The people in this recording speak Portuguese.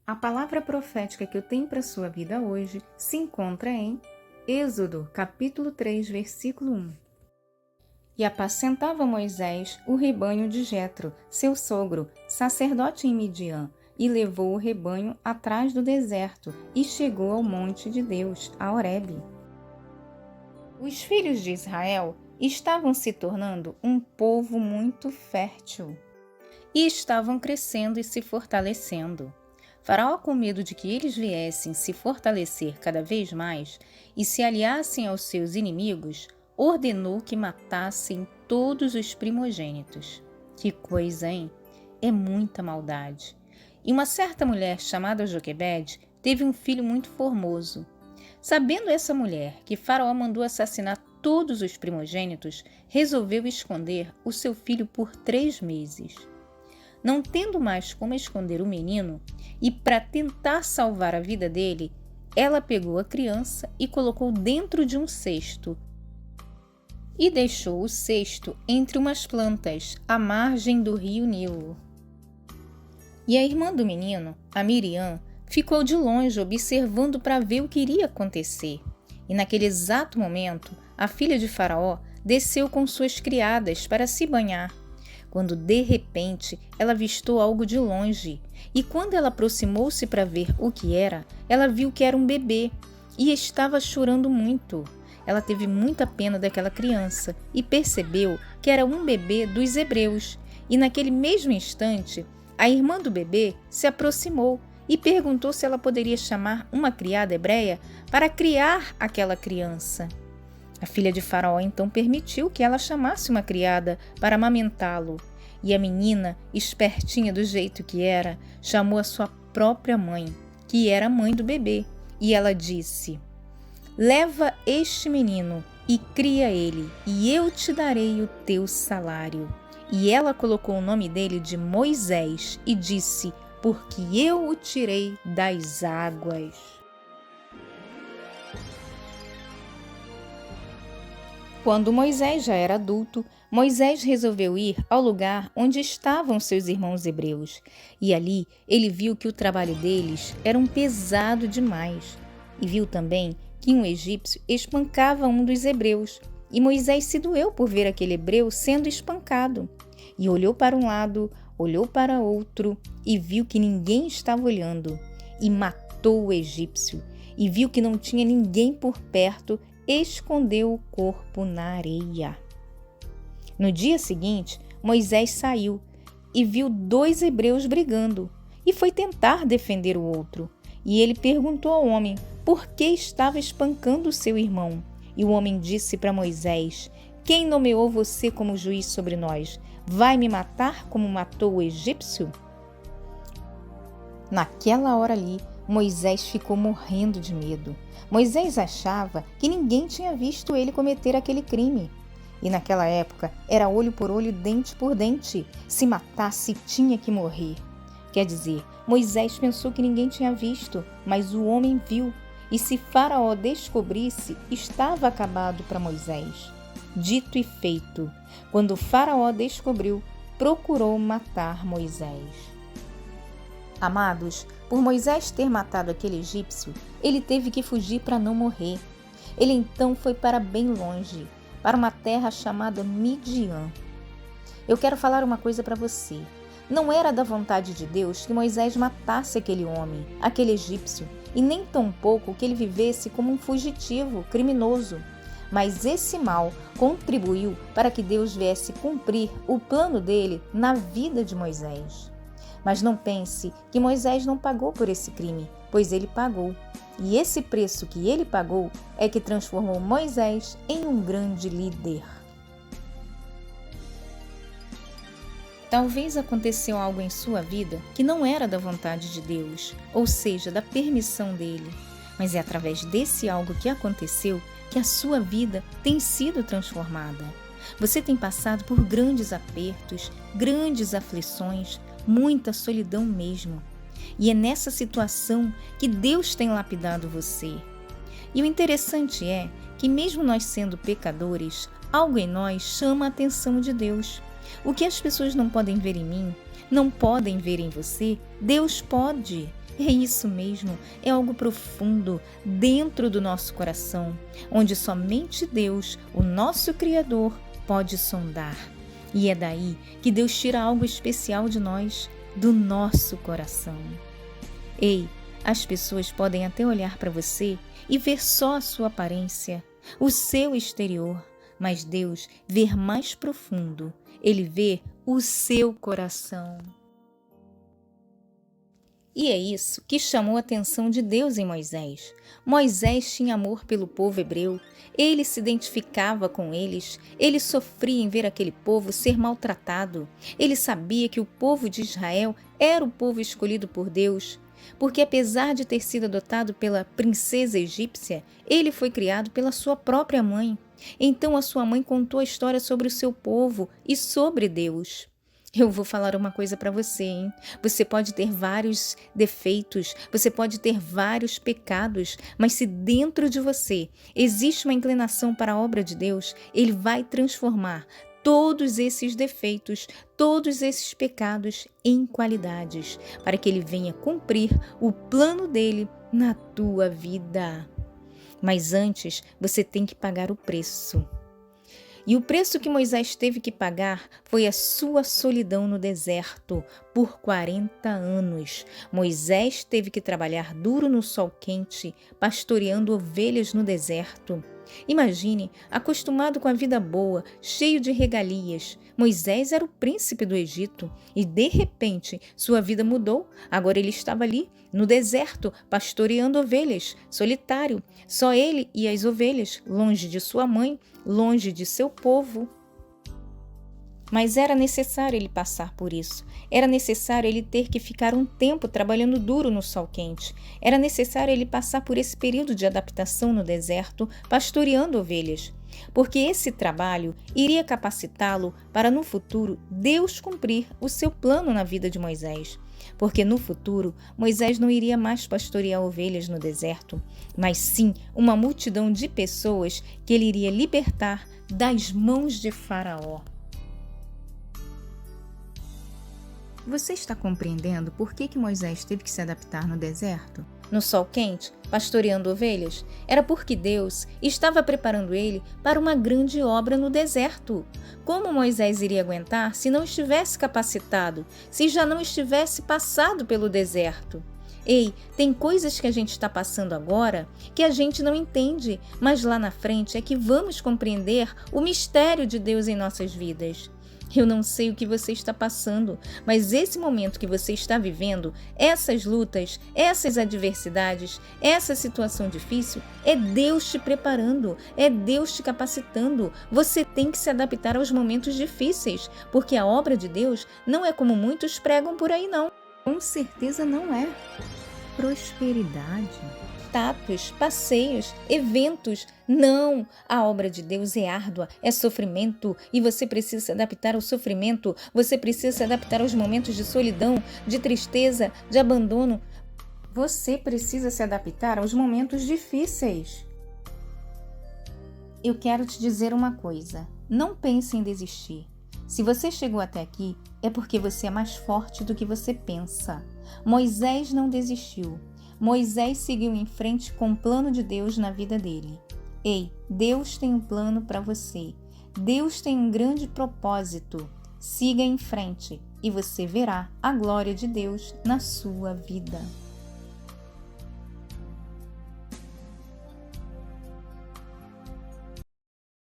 A palavra profética que eu tenho para a sua vida hoje se encontra em Êxodo, capítulo 3, versículo 1. E apacentava Moisés o rebanho de Jetro, seu sogro, sacerdote em Midian, e levou o rebanho atrás do deserto e chegou ao monte de Deus, a Horebe. Os filhos de Israel estavam se tornando um povo muito fértil e estavam crescendo e se fortalecendo. Faraó, com medo de que eles viessem se fortalecer cada vez mais e se aliassem aos seus inimigos, ordenou que matassem todos os primogênitos. Que coisa, hein? É muita maldade. E uma certa mulher chamada Joquebede teve um filho muito formoso. Sabendo essa mulher que Faraó mandou assassinar todos os primogênitos, resolveu esconder o seu filho por 3 meses. Não tendo mais como esconder o menino, e para tentar salvar a vida dele, ela pegou a criança e colocou dentro de um cesto e deixou o cesto entre umas plantas, à margem do rio Nilo. E a irmã do menino, a Miriam, ficou de longe observando para ver o que iria acontecer. E naquele exato momento, a filha de Faraó desceu com suas criadas para se banhar, quando de repente ela avistou algo de longe, e quando ela aproximou-se para ver o que era, ela viu que era um bebê e estava chorando muito. Ela teve muita pena daquela criança e percebeu que era um bebê dos hebreus, e naquele mesmo instante, a irmã do bebê se aproximou e perguntou se ela poderia chamar uma criada hebreia para criar aquela criança. A filha de Faraó então permitiu que ela chamasse uma criada para amamentá-lo. E a menina, espertinha do jeito que era, chamou a sua própria mãe, que era a mãe do bebê. E ela disse: "Leva este menino e cria ele, e eu te darei o teu salário." E ela colocou o nome dele de Moisés e disse: "Porque eu o tirei das águas." Quando Moisés já era adulto, Moisés resolveu ir ao lugar onde estavam seus irmãos hebreus. E ali ele viu que o trabalho deles era pesado demais. E viu também que um egípcio espancava um dos hebreus. E Moisés se doeu por ver aquele hebreu sendo espancado. E olhou para um lado, olhou para outro e viu que ninguém estava olhando. E matou o egípcio. E viu que não tinha ninguém por perto, escondeu o corpo na areia. No dia seguinte, Moisés saiu e viu 2 hebreus brigando e foi tentar defender o outro. E ele perguntou ao homem por que estava espancando seu irmão. E o homem disse para Moisés: "Quem nomeou você como juiz sobre nós? Vai me matar como matou o egípcio?" Naquela hora ali, Moisés ficou morrendo de medo. Moisés achava que ninguém tinha visto ele cometer aquele crime. E naquela época era olho por olho, dente por dente. Se matasse, tinha que morrer. Quer dizer, Moisés pensou que ninguém tinha visto, mas o homem viu. E se Faraó descobrisse, estava acabado para Moisés. Dito e feito. Quando Faraó descobriu, procurou matar Moisés. Amados, por Moisés ter matado aquele egípcio, ele teve que fugir para não morrer. Ele então foi para bem longe, para uma terra chamada Midian. Eu quero falar uma coisa para você. Não era da vontade de Deus que Moisés matasse aquele homem, aquele egípcio, e nem tampouco que ele vivesse como um fugitivo, criminoso. Mas esse mal contribuiu para que Deus viesse cumprir o plano dele na vida de Moisés. Mas não pense que Moisés não pagou por esse crime, pois ele pagou. E esse preço que ele pagou é que transformou Moisés em um grande líder. Talvez aconteceu algo em sua vida que não era da vontade de Deus, ou seja, da permissão dele. Mas é através desse algo que aconteceu que a sua vida tem sido transformada. Você tem passado por grandes apertos, grandes aflições, muita solidão mesmo. E é nessa situação que Deus tem lapidado você. E o interessante é que mesmo nós sendo pecadores, algo em nós chama a atenção de Deus. O que as pessoas não podem ver em mim, não podem ver em você, Deus pode. É isso mesmo, é algo profundo dentro do nosso coração, onde somente Deus, o nosso Criador, pode sondar. E é daí que Deus tira algo especial de nós, do nosso coração. Ei, as pessoas podem até olhar para você e ver só a sua aparência, o seu exterior, mas Deus vê mais profundo, Ele vê o seu coração. E é isso que chamou a atenção de Deus em Moisés. Moisés tinha amor pelo povo hebreu, ele se identificava com eles, ele sofria em ver aquele povo ser maltratado. Ele sabia que o povo de Israel era o povo escolhido por Deus, porque apesar de ter sido adotado pela princesa egípcia, ele foi criado pela sua própria mãe. Então a sua mãe contou a história sobre o seu povo e sobre Deus. Eu vou falar uma coisa para você, hein? Você pode ter vários defeitos, você pode ter vários pecados, mas se dentro de você existe uma inclinação para a obra de Deus, Ele vai transformar todos esses defeitos, todos esses pecados em qualidades, para que Ele venha cumprir o plano dele na tua vida. Mas antes, você tem que pagar o preço. E o preço que Moisés teve que pagar foi a sua solidão no deserto por 40 anos. Moisés teve que trabalhar duro no sol quente, pastoreando ovelhas no deserto. Imagine, acostumado com a vida boa, cheio de regalias. Moisés era o príncipe do Egito e, de repente, sua vida mudou. Agora ele estava ali, no deserto, pastoreando ovelhas, solitário. Só ele e as ovelhas, longe de sua mãe, longe de seu povo. Mas era necessário ele passar por isso. Era necessário ele ter que ficar um tempo trabalhando duro no sol quente. Era necessário ele passar por esse período de adaptação no deserto, pastoreando ovelhas. Porque esse trabalho iria capacitá-lo para, no futuro, Deus cumprir o seu plano na vida de Moisés. Porque no futuro, Moisés não iria mais pastorear ovelhas no deserto, mas sim uma multidão de pessoas que ele iria libertar das mãos de Faraó. Você está compreendendo por que Moisés teve que se adaptar no deserto? No sol quente, pastoreando ovelhas? Era porque Deus estava preparando ele para uma grande obra no deserto. Como Moisés iria aguentar se não estivesse capacitado, se já não estivesse passado pelo deserto? Ei, tem coisas que a gente está passando agora que a gente não entende, mas lá na frente é que vamos compreender o mistério de Deus em nossas vidas. Eu não sei o que você está passando, mas esse momento que você está vivendo, essas lutas, essas adversidades, essa situação difícil, é Deus te preparando, é Deus te capacitando. Você tem que se adaptar aos momentos difíceis, porque a obra de Deus não é como muitos pregam por aí, não. Com certeza não é. Prosperidade, status, passeios, eventos. Não! A obra de Deus é árdua, é sofrimento e você precisa se adaptar ao sofrimento, você precisa se adaptar aos momentos de solidão, de tristeza, de abandono. Você precisa se adaptar aos momentos difíceis. Eu quero te dizer uma coisa, não pense em desistir. Se você chegou até aqui, é porque você é mais forte do que você pensa. Moisés não desistiu. Moisés seguiu em frente com o plano de Deus na vida dele. Ei, Deus tem um plano para você. Deus tem um grande propósito. Siga em frente e você verá a glória de Deus na sua vida.